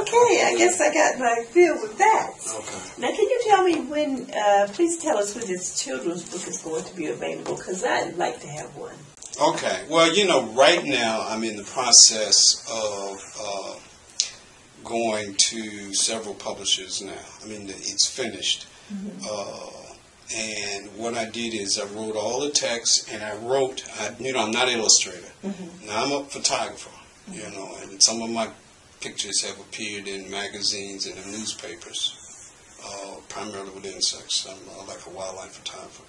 Okay, I guess I got my feel with that. Okay. Now, can you tell me when, please tell us when this children's book is going to be available, because I'd like to have one. Okay. Well, you know, right now I'm in the process of going to several publishers now. I mean, it's finished. And what I did is I wrote all the text, and I'm not an illustrator. Now I'm a photographer, you know, and some of my pictures have appeared in magazines and in newspapers, primarily with insects. I'm like a wildlife photographer.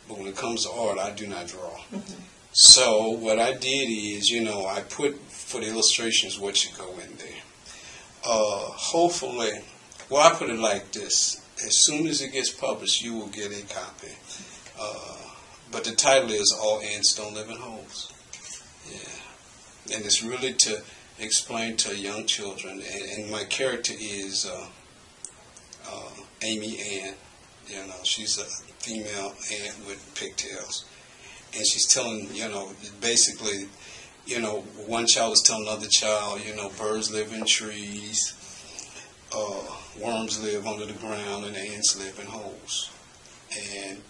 But when it comes to art, I do not draw. So what I did is, you know, I put for the illustrations what should go in there. Hopefully, well, I put it like this. As soon as it gets published, you will get a copy. But the title is All Ants Don't Live in Holes. Yeah. And it's really to explain to young children. And my character is Amy Ant. You know, she's a female ant with pigtails. And she's telling, you know, basically, you know, one child is telling another child, you know, birds live in trees, worms live under the ground, and ants live in holes. And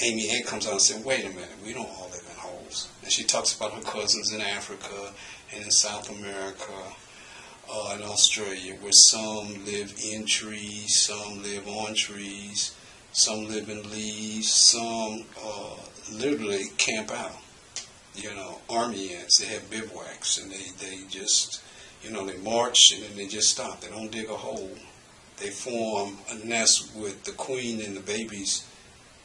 Amy Ant comes out and says, wait a minute, we don't all live in holes. And she talks about her cousins in Africa and in South America and Australia, where some live in trees, some live on trees, some live in leaves, some literally camp out. You know, army ants, they have bivouacs, and they just, you know, they march and then they just stop. They don't dig a hole. They form a nest with the queen and the babies,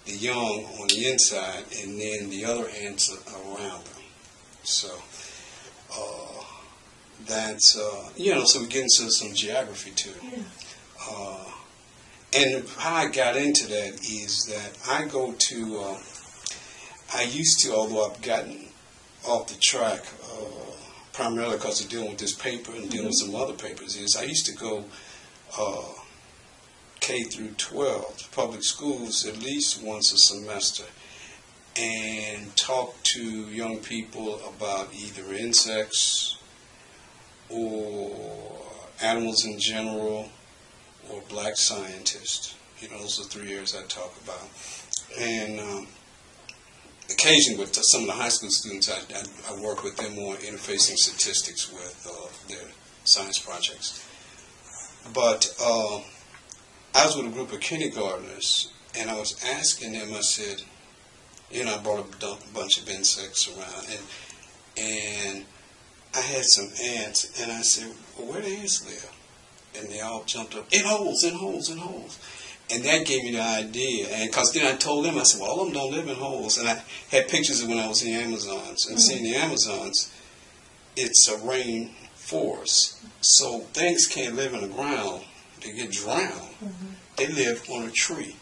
the young on the inside, and then the other ants are around them. So that's, you know, so we get into some geography too. And how I got into that is that I go to, I used to, although I've gotten off the track, primarily because of dealing with this paper and dealing with some other papers, is I used to go K through 12 public schools at least once a semester and talk to young people about either insects or animals in general or black scientists. You know, those are the 3 areas I talk about. And occasionally with some of the high school students, I work with them on interfacing statistics with their science projects. But I was with a group of kindergartners, and I was asking them, I said, you know, I brought a bunch of insects around, and I had some ants, and I said, well, where do ants live? And they all jumped up, in holes, in holes, in holes. And that gave me the idea. And because then I told them, I said, well, all of them don't live in holes. And I had pictures of when I was in the Amazons. And seeing the Amazons, it's a rain forest. So things can't live in the ground. They get drowned. They live on a tree.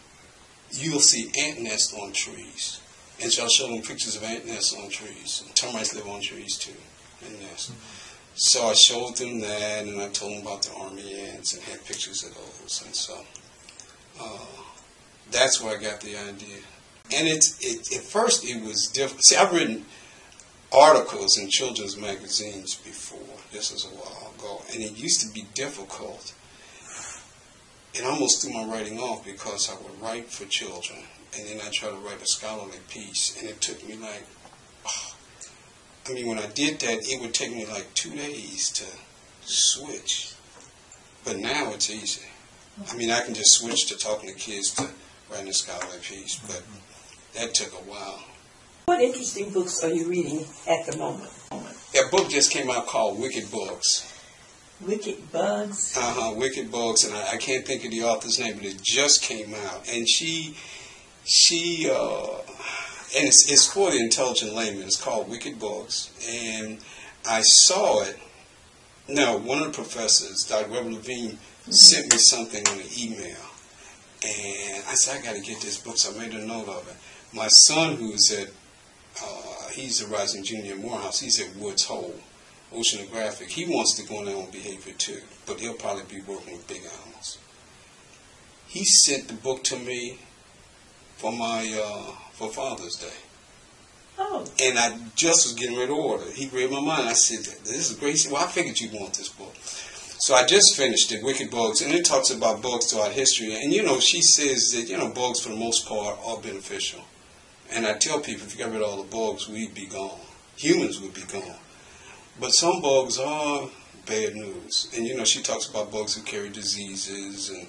You'll see ant nests on trees. And so I'll show them pictures of ant nests on trees. And termites live on trees too, and nests. So I showed them that, and I told them about the army ants and had pictures of those. And so that's where I got the idea. And at first it was difficult. See, I've written articles in children's magazines before. This was a while ago. And it used to be difficult. It almost threw my writing off because I would write for children. And then I tried to write a scholarly piece. And it took me like, I mean, when I did that, it would take me like 2 days to switch. But now it's easy. I mean, I can just switch to talking to kids to writing a scholarly piece, but that took a while. What interesting books are you reading at the moment? A book just came out called Wicked Bugs. Wicked Bugs? Wicked Bugs, and I can't think of the author's name, but it just came out. And and it's for the intelligent layman. It's called Wicked Bugs. And I saw it. Now, one of the professors, Dr. Reverend Levine, sent me something on an email. And I said, I got to get this book, so I made a note of it. My son, who's at, he's a rising junior in Morehouse, he's at Woods Hole, oceanographic. He wants to go in there on behavior too, but he'll probably be working with big animals. He sent the book to me for my for Father's Day. Oh. And I just was getting ready to order. He read my mind. I said, this is great. He said, well, I figured you'd want this book. So I just finished it, Wicked Bugs, and it talks about bugs throughout history. And, she says that, bugs for the most part are beneficial. And I tell people, if you got rid of all the bugs, we'd be gone. Humans would be gone. But some bugs are bad news. And, she talks about bugs who carry diseases and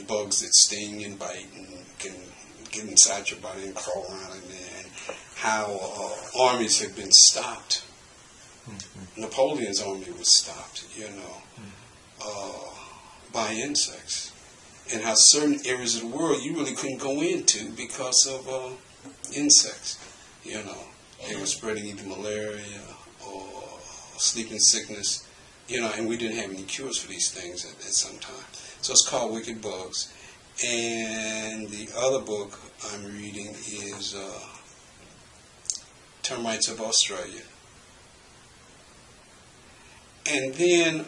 bugs that sting and bite and can get inside your body and crawl around in there. And how armies have been stopped. Mm-hmm. Napoleon's army was stopped, by insects. And how certain areas of the world you really couldn't go into because of insects. They were spreading either malaria or sleeping sickness, and we didn't have any cures for these things at some time. So it's called Wicked Bugs. And the other book I'm reading is Termites of Australia. And then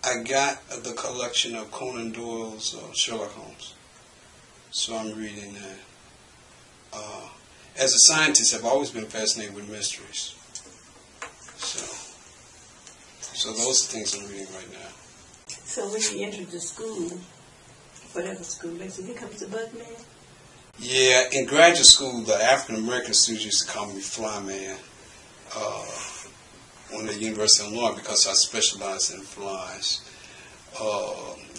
I got the collection of Conan Doyle's Sherlock Holmes. So I'm reading that. As a scientist, I've always been fascinated with mysteries. So those are things I'm reading right now. So when you entered the school, whatever school, they said, here comes the bug man? Yeah, in graduate school, the African-American students used to call me Fly Man on the University of Illinois because I specialized in flies.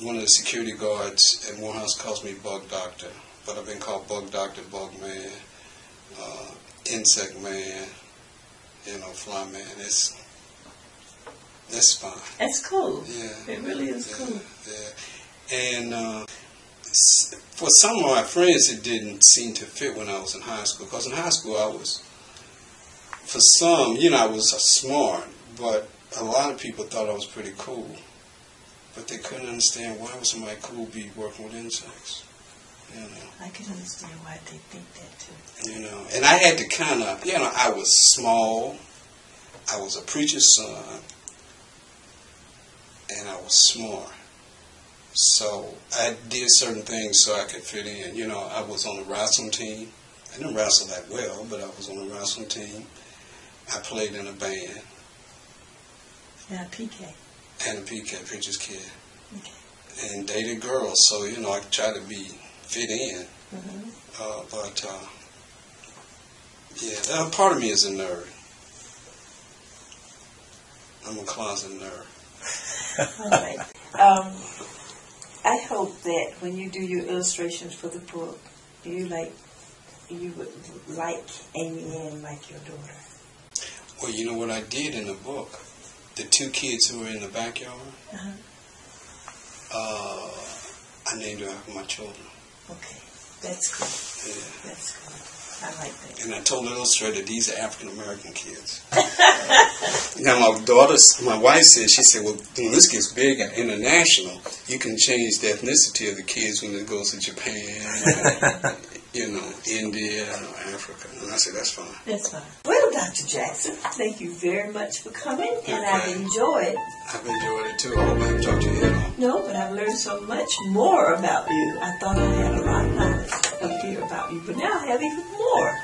One of the security guards at Morehouse calls me Bug Doctor, but I've been called Bug Doctor, Bug Man, Insect Man, Fly Man. That's fine. That's cool. Yeah. It really is cool. Yeah. And for some of my friends, it didn't seem to fit when I was in high school. Because in high school, I was, for some, I was smart, but a lot of people thought I was pretty cool. But they couldn't understand why would somebody cool be working with insects. I can understand why they think that too. And I had to kind of, I was small, I was a preacher's son, and I was smart. So I did certain things so I could fit in. I was on the wrestling team. I didn't wrestle that well, but I was on the wrestling team. I played in a band. And a PK. And a PK, preacher's kid. Okay. And dated girls, so, I tried to fit in. Mm-hmm. Part of me is a nerd. I'm a closet nerd. All right. I hope that when you do your illustrations for the book, you would like Amy Ann like your daughter. Well, you know what I did in the book? The two kids who were in the backyard, I named them after my children. Okay, that's cool. Yeah. That's cool. I like that. And I told the illustrator, these are African-American kids. Now, my wife said, well, when this gets big and international, you can change the ethnicity of the kids when it goes to Japan, India, or Africa. And I said, that's fine. That's fine. Well, Dr. Jackson, thank you very much for coming, and I've enjoyed. I've enjoyed it, too. I hope I haven't talked to you at all. No, but I've learned so much more about you. I thought I had a lot of knowledge up here about you, but now I have even more.